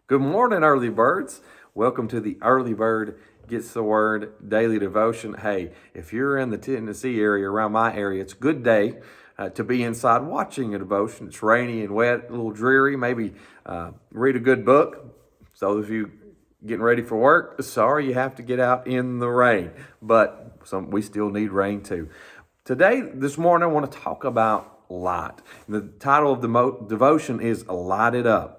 Good morning, early birds. Welcome to the Early Bird Gets the Word Daily Devotion. Hey, if you're in the Tennessee area, around my area, it's a good day to be inside watching a devotion. It's rainy and wet, a little dreary. Maybe read a good book. So if you getting ready for work, sorry you have to get out in the rain, but we still need rain too. This morning, I want to talk about light. The title of the devotion is Light It Up.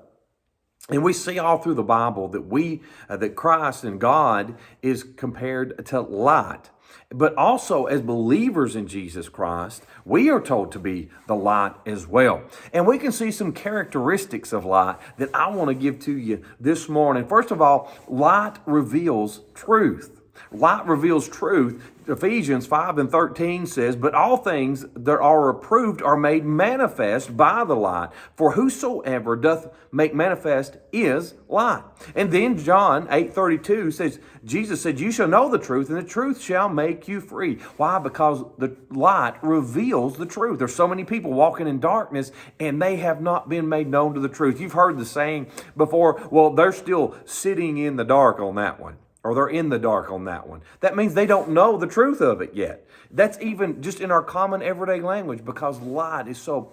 And we see all through the Bible that Christ and God is compared to light. But also, as believers in Jesus Christ, we are told to be the light as well. And we can see some characteristics of light that I want to give to you this morning. First of all, light reveals truth. Light reveals truth. Ephesians 5:13 says, "But all things that are approved are made manifest by the light. For whosoever doth make manifest is light." And then John 8:32 says, Jesus said, "You shall know the truth, and the truth shall make you free." Why? Because the light reveals the truth. There's so many people walking in darkness, and they have not been made known to the truth. You've heard the saying before, well, they're still sitting in the dark on that one. Or they're in the dark on that one. That means they don't know the truth of it yet. That's even just in our common everyday language, because light is so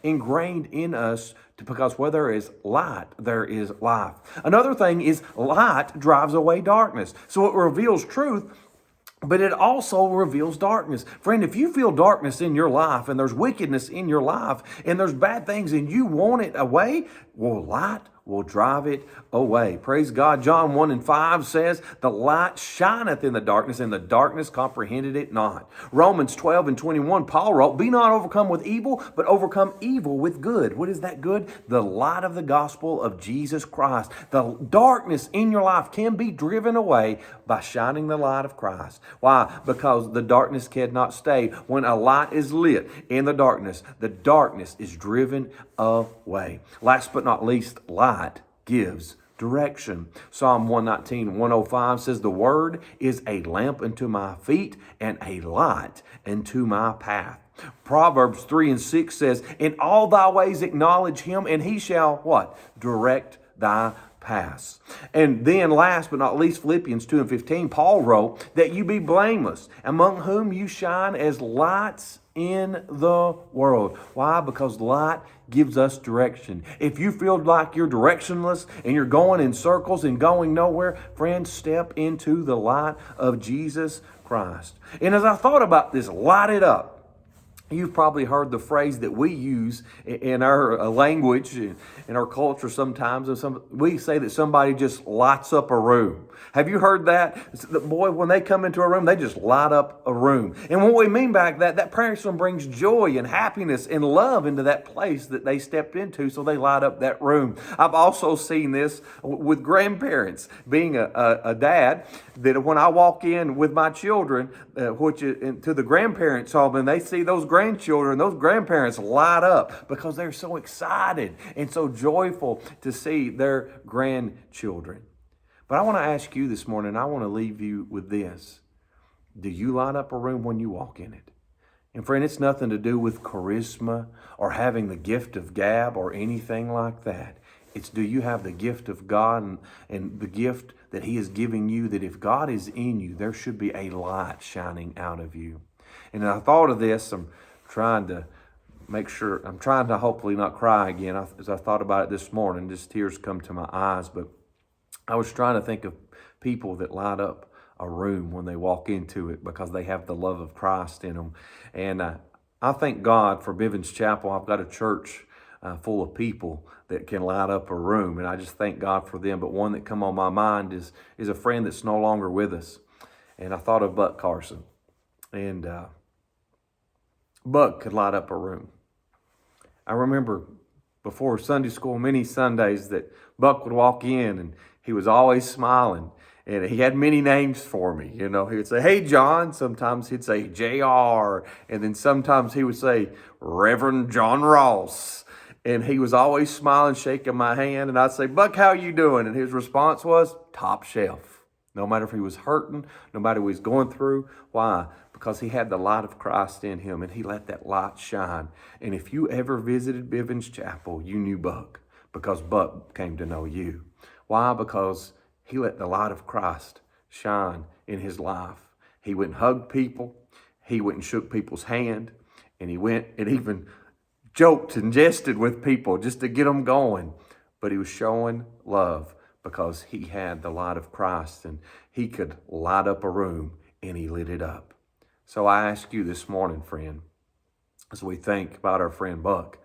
ingrained in us, because where there is light, there is life. Another thing is light drives away darkness. So it reveals truth, but it also reveals darkness. Friend, if you feel darkness in your life, and there's wickedness in your life, and there's bad things, and you want it away, well, light will drive it away. Praise God. John 1:5 says, "The light shineth in the darkness, and the darkness comprehended it not." Romans 12:21, Paul wrote, "Be not overcome with evil, but overcome evil with good." What is that good? The light of the gospel of Jesus Christ. The darkness in your life can be driven away by shining the light of Christ. Why? Because the darkness cannot stay. When a light is lit in the darkness is driven away. Last but not least, light gives direction. Psalm 119:105 says, "The word is a lamp unto my feet and a light unto my path." Proverbs 3:6 says, "In all thy ways acknowledge him, and he shall" what? "Direct thy paths." And then last but not least, Philippians 2:15, Paul wrote that you be blameless, among whom you shine as lights in the world. Why? Because light gives us direction. If you feel like you're directionless and you're going in circles and going nowhere, friends, step into the light of Jesus Christ. And as I thought about this, light it up, you've probably heard the phrase that we use in our language, in our culture sometimes. We say that somebody just lights up a room. Have you heard that? Boy, when they come into a room, they just light up a room. And what we mean by that person brings joy and happiness and love into that place that they stepped into, so they light up that room. I've also seen this with grandparents. Being a dad, that when I walk in with my children, to the grandparents' home, and they see those grandchildren, those grandparents light up because they're so excited and so joyful to see their grandchildren. But I want to ask you this morning, I want to leave you with this. Do you light up a room when you walk in it? And friend, it's nothing to do with charisma or having the gift of gab or anything like that. It's, do you have the gift of God and the gift that He is giving you, that if God is in you, there should be a light shining out of you. And I thought of this. I'm trying to hopefully not cry again. As I thought about it this morning, just tears come to my eyes. But I was trying to think of people that light up a room when they walk into it because they have the love of Christ in them. And I thank God for Bivens Chapel. I've got a church full of people that can light up a room, and I just thank God for them. But one that come on my mind is a friend that's no longer with us. And I thought of Buck Carson. And Buck could light up a room. I remember before Sunday school, many Sundays, that Buck would walk in and he was always smiling. And he had many names for me. You know, he would say, "Hey, John." Sometimes he'd say JR. And then sometimes he would say Reverend John Ross. And he was always smiling, shaking my hand. And I'd say, "Buck, how you doing?" And his response was, "Top shelf." No matter if he was hurting, no matter what he was going through. Why? Because he had the light of Christ in him, and he let that light shine. And if you ever visited Bivens Chapel, you knew Buck, because Buck came to know you. Why? Because he let the light of Christ shine in his life. He went and hugged people. He went and shook people's hand. And he went and even joked and jested with people just to get them going. But he was showing love because he had the light of Christ and he could light up a room, and he lit it up. So I ask you this morning, friend, as we think about our friend Buck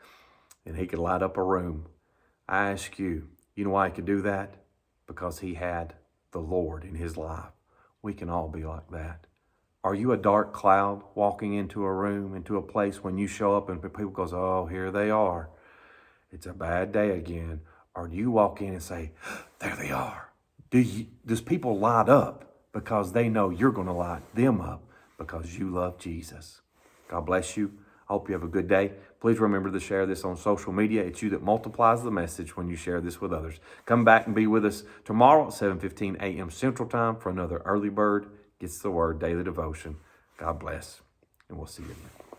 and he could light up a room, I ask you, you know why he could do that? Because he had the Lord in his life. We can all be like that. Are you a dark cloud walking into a room, into a place when you show up and people goes, oh, here they are. It's a bad day again. Or do you walk in and say, there they are? Does people light up because they know you're going to light them up because you love Jesus? God bless you. I hope you have a good day. Please remember to share this on social media. It's you that multiplies the message when you share this with others. Come back and be with us tomorrow at 7:15 a.m. Central Time for another Early Bird Gets the Word Daily Devotion. God bless, and we'll see you again.